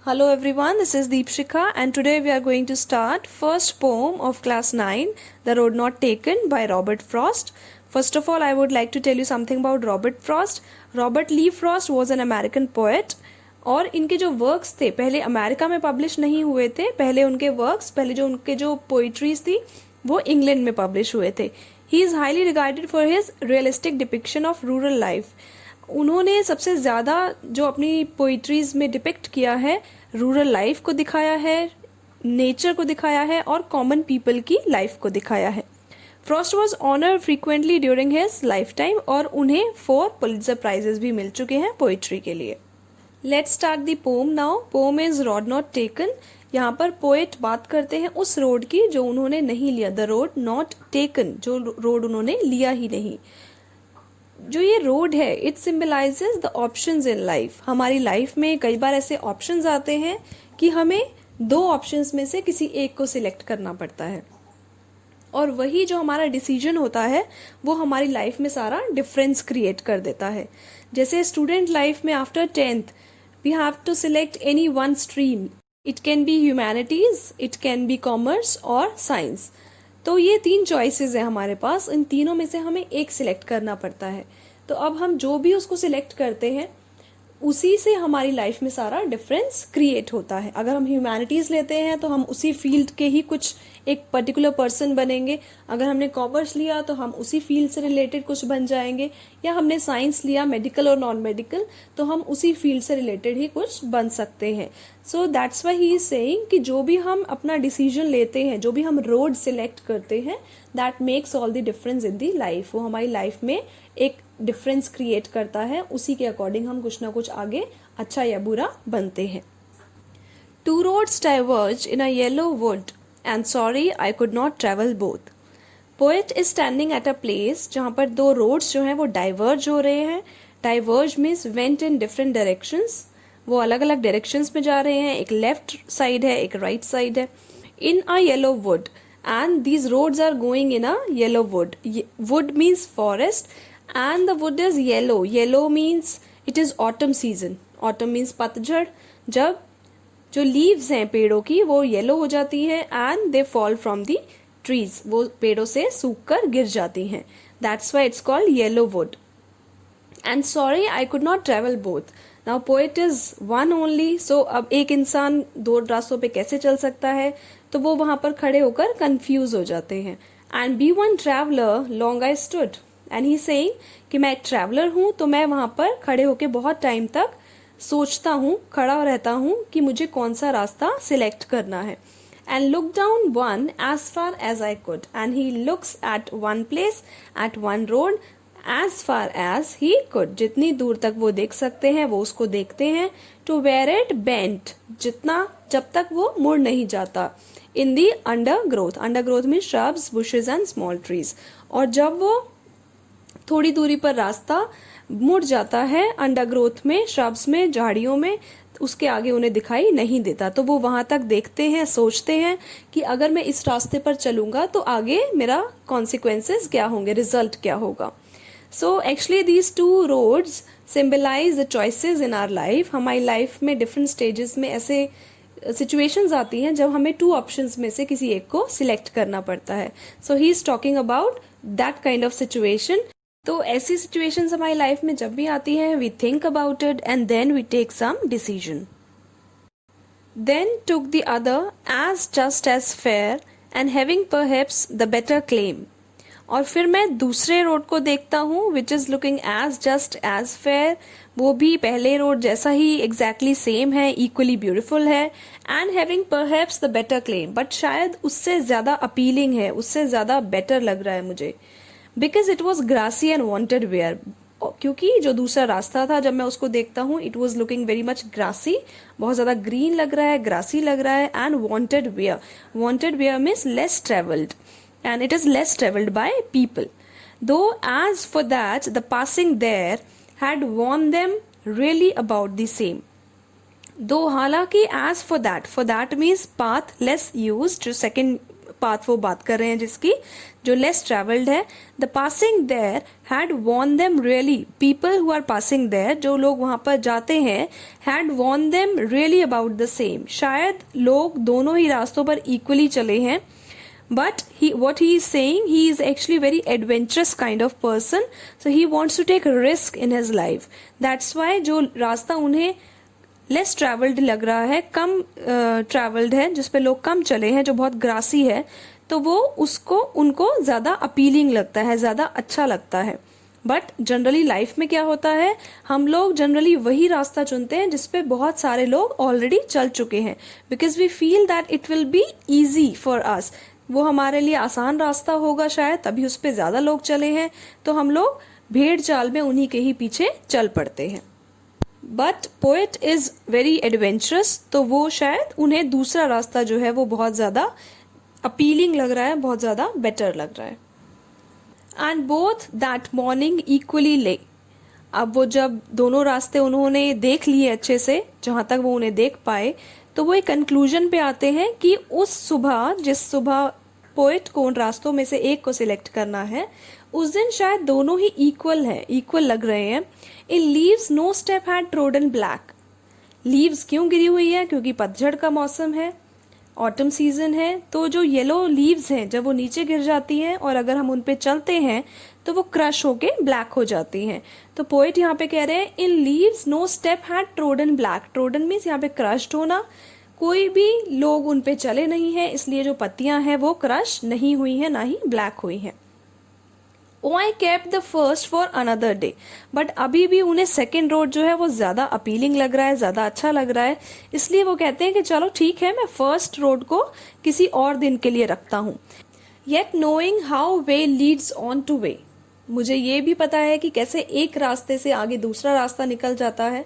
Hello everyone, this is Deepshikha and today we are going to start first poem of class 9, The Road Not Taken by Robert Frost. First of all, I would like to tell you something about Robert Frost. Robert Lee Frost was an American poet और इनके जो works थे पहले America में publish नहीं हुए थे. पहले उनके जो पोइट्रीज थी वो इंग्लैंड में पब्लिश हुए थे. He is highly regarded for his realistic depiction of rural life. उन्होंने सबसे ज़्यादा जो अपनी पोइट्रीज में डिपिक्ट किया है रूरल लाइफ को दिखाया है, नेचर को दिखाया है और कॉमन पीपल की लाइफ को दिखाया है. Frost was honour frequently during his lifetime और उन्हें 4 पुलित्जर प्राइजेस भी मिल चुके हैं पोइट्री के लिए. Let's start the poem now. Poem is road not taken. यहाँ पर पोएट बात करते हैं उस रोड की जो उन्होंने नहीं लिया. द रोड नॉट टेकन, जो रोड उन्होंने लिया ही नहीं. जो ये रोड है it symbolizes the options in life. हमारी लाइफ में कई बार ऐसे ऑप्शंस आते हैं कि हमें 2 ऑप्शंस में से किसी एक को सिलेक्ट करना पड़ता है और वही जो हमारा डिसीजन होता है वो हमारी लाइफ में सारा डिफरेंस क्रिएट कर देता है. जैसे स्टूडेंट लाइफ में after 10th we have to select any one stream. It can be humanities, it can be commerce और साइंस. तो ये 3 चॉइसेस है हमारे पास. इन तीनों में से हमें एक सिलेक्ट करना पड़ता है. तो अब हम जो भी उसको सिलेक्ट करते हैं उसी से हमारी लाइफ में सारा डिफरेंस क्रिएट होता है. अगर हम ह्यूमैनिटीज लेते हैं तो हम उसी फील्ड के ही कुछ एक पर्टिकुलर पर्सन बनेंगे. अगर हमने कॉमर्स लिया तो हम उसी फील्ड से रिलेटेड कुछ बन जाएंगे. या हमने साइंस लिया, मेडिकल और नॉन मेडिकल, तो हम उसी फील्ड से रिलेटेड ही कुछ बन सकते हैं. So that's why he is saying कि जो भी हम अपना डिसीजन लेते हैं, जो भी हम रोड सिलेक्ट करते हैं, that makes all the difference in the life. वो हमारी लाइफ में एक डिफरेंस क्रिएट करता है. उसी के अकॉर्डिंग हम कुछ ना कुछ आगे अच्छा या बुरा बनते हैं. 2 roads diverge in a yellow wood and sorry I could not travel both. Poet is standing at a place जहाँ पर 2 roads जो हैं वो diverge हो रहे हैं. Diverge means went in different directions. वो अलग अलग directions में जा रहे हैं. एक left side है, एक right side है. In a yellow wood and these roads are going in a yellow wood. Wood means forest and the wood is yellow. Yellow means it is autumn season. Autumn means पतझड़. जब जो leaves हैं पेड़ों की वो yellow हो जाती हैं and they fall from the trees. वो पेड़ों से सूख कर गिर जाती हैं. That's why it's called yellow wood. And sorry I could not travel both. Now poet is one only. So अब एक इंसान 2 रास्तों पे कैसे चल सकता है, तो वो वहां पर खड़े होकर कंफ्यूज हो जाते हैं. And be one traveller long I stood. And he saying कि मैं एक ट्रैवलर हूं तो मैं वहां पर खड़े होकर बहुत टाइम तक सोचता हूँ, खड़ा रहता हूँ कि मुझे कौन सा रास्ता सिलेक्ट करना है. And look down one as far as I could. And he looks at one place at one road as far as he could. जितनी दूर तक वो देख सकते हैं वो उसको देखते हैं. टू वेयर इट बेंट, जितना जब तक वो मुड़ नहीं जाता. इन the under growth. Under growth में shrubs, bushes and small trees. और जब वो थोड़ी दूरी पर रास्ता मुड़ जाता है अंडरग्रोथ में, श्रब्स में, झाड़ियों में, उसके आगे उन्हें दिखाई नहीं देता. तो वो वहां तक देखते हैं, सोचते हैं कि अगर मैं इस रास्ते पर चलूंगा तो आगे मेरा कॉन्सिक्वेंसेस क्या होंगे, रिजल्ट क्या होगा. So actually these 2 roads symbolise the choices in our life. हमारी लाइफ में डिफरेंट स्टेजेस में ऐसे सिचुएशंस आती हैं जब हमें 2 ऑप्शंस में से किसी एक को सिलेक्ट करना पड़ता है. So he is talking about that kind of situation. तो ऐसी सिचुएशंस हमारी लाइफ में जब भी आती हैं, we think about it and then we take some decision. Then took the other as just as fair and having perhaps the better claim. और फिर मैं दूसरे रोड को देखता हूँ which is looking as just as fair. वो भी पहले रोड जैसा ही एग्जैक्टली सेम है, इक्वली ब्यूटिफुल है. And having perhaps the better claim, but शायद उससे ज्यादा अपीलिंग है, उससे ज्यादा बेटर लग रहा है मुझे. Because it was grassy and wanted wear. क्योंकि जो दूसरा रास्ता था जब मैं उसको देखता हूँ it was looking very much grassy. बहुत ज्यादा ग्रीन लग रहा है, ग्रासी लग रहा है. And wanted wear. Wanted wear means less travelled and it is less traveled by people. Though as for that the passing there had warned them really about the same. Though हालांकि as for that means path less used, जो second path वो बात कर रहे हैं जिसकी, जो less travelled है. The passing there had worn them really, people who are passing there, जो लोग वहां पर जाते हैं, had worn them really about the same, शायद लोग दोनों ही रास्तों पर इक्वली चले हैं. But what he is saying, he is actually very adventurous kind of person, so he wants to take a risk in his life. That's why जो रास्ता उन्हें लेस ट्रैवल्ड लग रहा है, कम ट्रैवल्ड है, जिस पे लोग कम चले हैं, जो बहुत ग्रासी है, तो वो उनको ज्यादा अपीलिंग लगता है, ज्यादा अच्छा लगता है. बट जनरली लाइफ में क्या होता है, हम लोग जनरली वही रास्ता चुनते हैं जिसपे बहुत सारे लोग ऑलरेडी चल चुके हैं, because we feel that it will be easy for us. वो हमारे लिए आसान रास्ता होगा शायद, तभी उस पर ज्यादा लोग चले हैं, तो हम लोग भेड़ चाल में उन्हीं के ही पीछे चल पड़ते हैं. But poet is very adventurous, तो वो शायद उन्हें दूसरा रास्ता जो है वो बहुत ज्यादा अपीलिंग लग रहा है, बहुत ज्यादा बेटर लग रहा है. And both that morning equally ले, अब वो जब दोनों रास्ते उन्होंने देख लिए अच्छे से, जहां तक वो उन्हें देख पाए, तो वो एक कंक्लूजन पे आते हैं कि उस सुबह, जिस सुबह पोएट को उन रास्तों में से एक को सिलेक्ट करना है, उस दिन शायद दोनों ही इक्वल लग रहे हैं. In leaves no step had trodden black, leaves क्यों गिरी हुई है, क्योंकि पतझड़ का मौसम है, ऑटम सीजन है, तो जो येलो लीव्स हैं जब वो नीचे गिर जाती हैं और अगर हम उन पे चलते हैं तो वो क्रश होके ब्लैक हो जाती हैं. तो पोएट यहाँ पे कह रहे हैं in leaves no step had trodden black, trodden means यहाँ पे क्रश्ड होना, कोई भी लोग उन पे चले नहीं है, इसलिए जो पत्तियां हैं वो क्रश नहीं हुई हैं, ना ही ब्लैक हुई हैं. Oh I kept the first for another day, but अभी भी उन्हें सेकेंड रोड जो है वो ज्यादा अपीलिंग लग रहा है, ज्यादा अच्छा लग रहा है, इसलिए वो कहते हैं कि चलो ठीक है, मैं फर्स्ट रोड को किसी और दिन के लिए रखता हूं. Yet knowing how way Leeds on two way, मुझे ये भी पता है कि कैसे एक रास्ते से आगे दूसरा रास्ता निकल जाता है.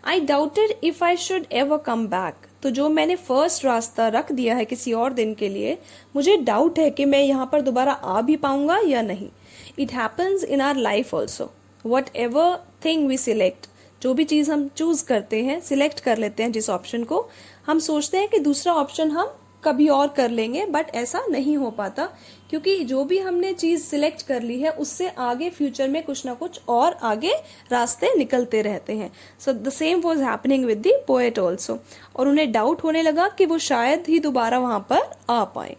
आई doubted if I should ever come back, तो जो मैंने फर्स्ट रास्ता रख दिया है किसी और दिन के लिए, मुझे डाउट है कि मैं यहाँ पर दोबारा आ भी पाऊंगा या नहीं. It happens in our life also, whatever thing we select, जो भी चीज हम चूज करते हैं, सिलेक्ट कर लेते हैं जिस ऑप्शन को, हम सोचते हैं कि दूसरा ऑप्शन हम कभी और कर लेंगे, बट ऐसा नहीं हो पाता, क्योंकि जो भी हमने चीज सिलेक्ट कर ली है उससे आगे फ्यूचर में कुछ ना कुछ और आगे रास्ते निकलते रहते हैं. So the same was happening with the poet also, और उन्हें डाउट होने लगा कि वो शायद ही दोबारा वहां पर आ पाए.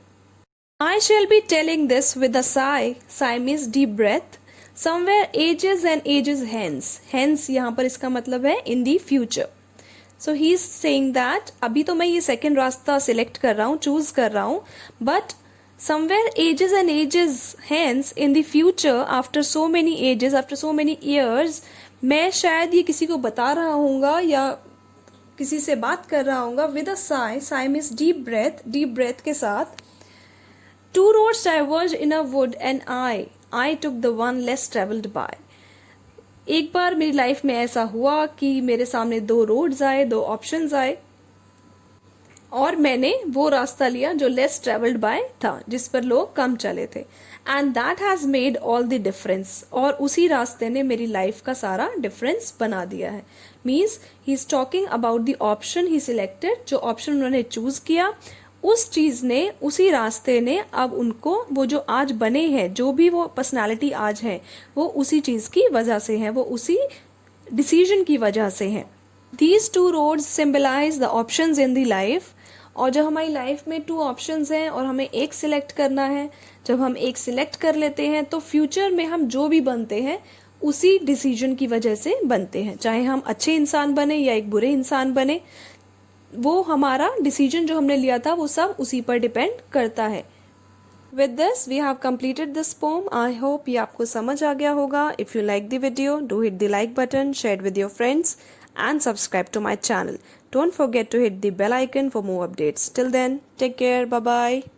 I shall be telling this with a sigh, sigh means deep breath, somewhere ages and ages hence, hence यहाँ पर इसका मतलब है in the future. So he is saying that अभी तो मैं ये सेकेंड रास्ता सिलेक्ट कर रहा हूँ, चूज कर रहा हूँ, but somewhere ages and ages hence in the future, after so many ages, after so many years, मैं शायद ये किसी को बता रहा हूँगा या किसी से बात कर रहा हूँगा. With a sigh, sigh means deep breath, deep breath के साथ. Two roads diverged in a wood and I took the one less traveled by. एक बार मेरी लाइफ में ऐसा हुआ कि मेरे सामने दो रोड्स आए, दो ऑप्शंस आए, और मैंने वो रास्ता लिया जो लेस ट्रेवल्ड बाय था, जिस पर लोग कम चले थे. And that has made all the difference, और उसी रास्ते ने मेरी लाइफ का सारा डिफरेंस बना दिया है. Means he is talking about the option he selected, जो ऑप्शन उन्होंने चूज किया, उस चीज ने, उसी रास्ते ने अब उनको वो जो आज बने हैं, जो भी वो पर्सनालिटी आज है, वो उसी चीज की वजह से है, वो उसी डिसीजन की वजह से है. These two roads symbolize the options in the life, और जब हमारी लाइफ में टू ऑप्शंस हैं और हमें एक सिलेक्ट करना है, जब हम एक सिलेक्ट कर लेते हैं तो फ्यूचर में हम जो भी बनते हैं उसी डिसीजन की वजह से बनते हैं. चाहे हम अच्छे इंसान बने या एक बुरे इंसान बने, वो हमारा डिसीजन जो हमने लिया था वो सब उसी पर डिपेंड करता है. With this, we have completed this poem. I hope ये आपको समझ आ गया होगा. If you like the video, do hit the like button, share it with your friends, and subscribe to my channel. Don't forget to hit the bell icon for more updates. Till then, take care. Bye bye.